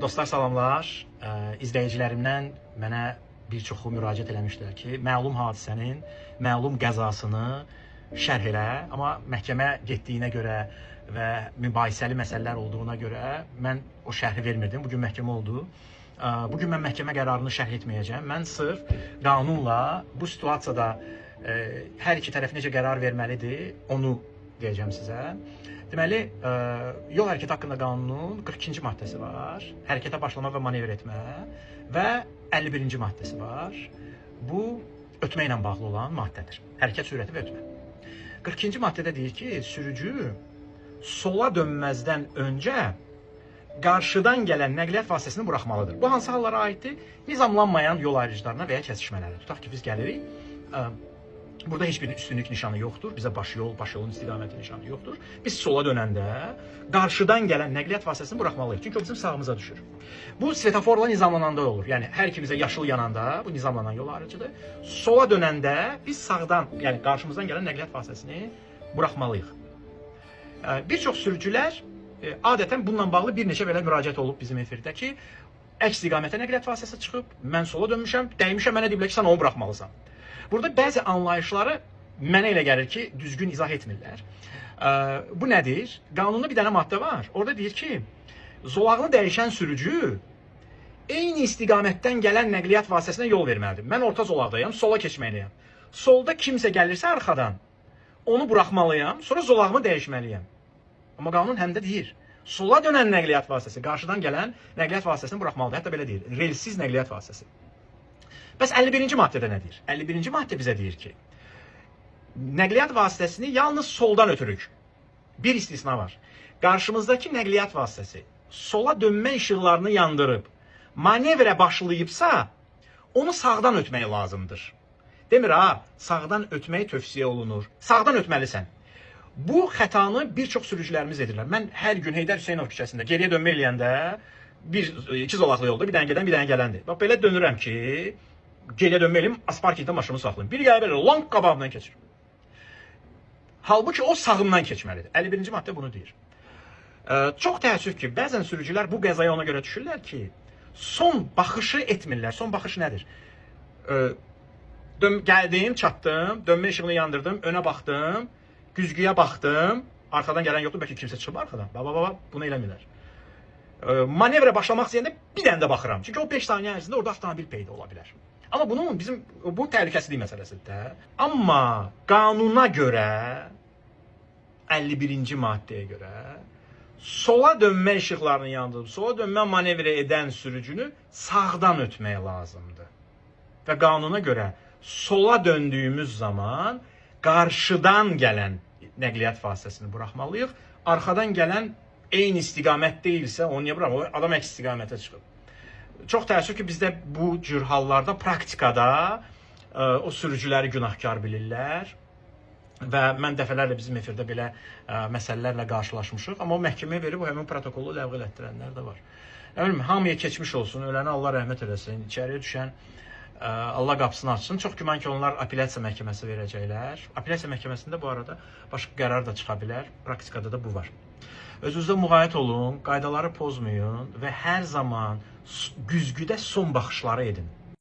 Dostlar salamlar. İzləyicilərimdən mənə bir çoxu müraciət eləmişdilər ki, məlum hadisənin, məlum qəzasını şərh elə. Amma məhkəmə getdiyinə görə və mübahisəli məsələlər olduğuna görə mən o şərhi vermirdim. Bugün məhkəmə oldu. Bugün mən məhkəmə qərarını şərh etməyəcəm. Mən sırf qanunla bu situasiyada hər iki tərəf necə qərar verməlidir, onu deyəcəm sizə. Deməli, yol hərəkəti haqqında qanunun 42-ci maddəsi var. Hərəkətə başlama və manevr etmə və 51-ci maddəsi var. Bu, ötmə ilə bağlı olan maddədir. Hərəkət sürəti və ötmə. 42-ci maddədə deyir ki, sürücü sola dönməzdən öncə qarşıdan gələn nəqliyyat vasitəsini buraxmalıdır. Bu hansı hallara aiddir? Nizamlanmayan yol ayrıcılarına və ya kəsişmələrə. Tutaq ki, biz gəlirik. Burada heç bir üstünlük nişanı yoxdur. Bizə baş yolun istiqaməti nişanı yoxdur. Biz sola dönəndə qarşıdan gələn nəqliyyat vasitəsini buraxmalıyıq. Çünki o bizim sağımıza düşür. Bu svetoforla nizamlananda olur. Yəni hər ikimizə yaşıl yananda bu nizamlanan yol ayrıcıdır. Sola dönəndə biz sağdan, yəni qarşımızdan gələn nəqliyyat vasitəsini buraxmalıyıq. Bir çox sürücülər adətən bununla bağlı bir neçə belə müraciət olub bizim efirdə ki, əks istiqamətə nəqliyyat vasitəsi çıxıb, mən sola dönmüşəm, dəymüşəm, mənə deyiblər ki, sən onu buraxmalısan. Burada bəzi anlayışları mənə elə gəlir ki, düzgün izah etmirlər. Bu nədir? Qanunda bir dənə maddə var. Orada deyir ki, zolağını dəyişən sürücü eyni istiqamətdən gələn nəqliyyat vasitəsinə yol verməlidir. Mən orta zolaqdayım, sola keçməliyəm. Solda kimsə gəlirsə arxadan, onu buraxmalıyam, sonra zolağımı dəyişməliyəm. Amma qanun həm də deyir, sola dönən nəqliyyat vasitəsi, qarşıdan gələn nəqliyyat vasitəsini buraxmalıdır. Hətta belə deyir, relsiz nəqliyyat vasitəsi. Bəs 51-ci maddədə nə deyir? 51-ci maddə bizə deyir ki, nəqliyyat vasitəsini yalnız soldan ötürük. Bir istisna var. Qarşımızdakı nəqliyyat vasitəsi sola dönmə işıqlarını yandırıb, manevrə başlayıbsa, onu sağdan ötmək lazımdır. Demir ha, sağdan ötmək tövsiyə olunur. Sağdan ötməlisən. Bu xətanı bir çox sürücülərimiz edirlər. Mən hər gün Heydər Hüseynov küçəsində geriyə dönmə eləyəndə, iki zolaqlı yolda bir dənə gedən, bir dənə gələndir. Bax, belə dönürəm ki, geriyə dönmə eləyim, asparkingdə maşını saxlayım. Bir gələ belə, long qabağımdan keçir. Halbuki o sağımdan keçməlidir. 51-ci maddə bunu deyir. Çox təəssüf ki, bəzən sürücülər bu qəzaya ona görə düşürlər ki, son baxışı etmirlər. Son baxış nədir? Gəldim, çatdım, dönmə işığını yandırdım, önə baxdım, güzgüyə baxdım, arxadan gələn yoxdur, bəlkə kimsə çıxıb arxadan. Baba, bunu eləmirlər. Manevrə başlamaq istəyəndə bir dənə də baxıram. Çünki o 5 saniyə ərzində orada avtomobil peyda ola bilər. Amma bu təhlükəsizlik məsələsidir də. Amma qanuna görə, 51-ci maddəyə görə, sola dönmə işıqlarını yandırıb, sola dönmə manevrə edən sürücünü sağdan ötmək lazımdır. Və qanuna görə sola döndüyümüz zaman qarşıdan gələn nəqliyyat vasitəsini buraxmalıyıq. Arxadan gələn eyni istiqamət deyilsə, onu niyə buraxmalıyıq? Adam əks istiqamətə çıxıb. Çox təəssüf ki, bizdə bu cür hallarda, praktikada o sürücüləri günahkar bilirlər. Və mən dəfələrlə bizim efirdə belə məsələlərlə qarşılaşmışıq. Amma o məhkəməyə verib o həmin protokolu ləğv elətdirənlər də var. Hamıya keçmiş olsun, ölənə Allah rəhmət eləsin, içəriyə düşən Allah qapısını açsın. Çox güman ki, onlar apellyasiya məhkəməsi verəcəklər. Apellyasiya məhkəməsində bu arada başqa qərar da çıxa bilər. Praktikada da bu var. Özünüzdə müğayət olun, qaydaları pozmayın və hər zaman güzgüdə son baxışları edin.